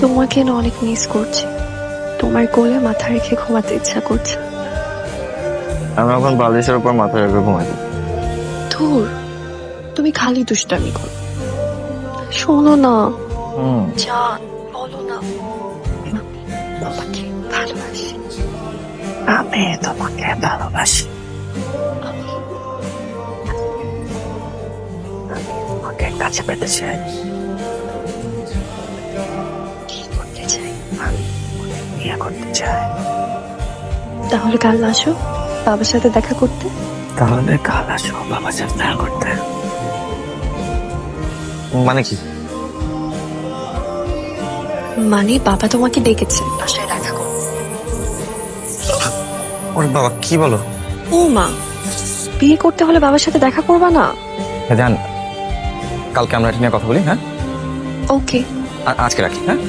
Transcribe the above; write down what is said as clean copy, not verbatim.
তোমাকে না অনেক মিস করছি। তোমার কোলে মাথা রেখে ঘুমাতে ইচ্ছা করছে। আমি এখন বালিশের উপর মাথা রেখে ঘুমাই। ধুর, তুমি খালি দুষ্টামি করো। শোনো না, জান, বলো না। আমি তোমাকে ভালোবাসি। আমি তোমাকে ভালোবাসি। আমি তোমাকে কাছে পেতে চাই। কি করতে চাই? আমি তোমাকে বিয়ে করতে চাই। তাহলে কাল আসো বাবার সাথে দেখা করতে। তাহলে কাল আসো বাবার সাথে দেখা করতে। মানে কি? মানে বাবা তোমাকে ডেকেছে বাসায় দেখা করতে। ওরে বাবা, কি বলো? ও মা, বিয়ে করতে হলে বাবার সাথে দেখা করবা না? জান, কালকে আমরা এটা নিয়ে কথা বলি। হ্যাঁ, ওকে। আজকে রাখি। হ্যাঁ।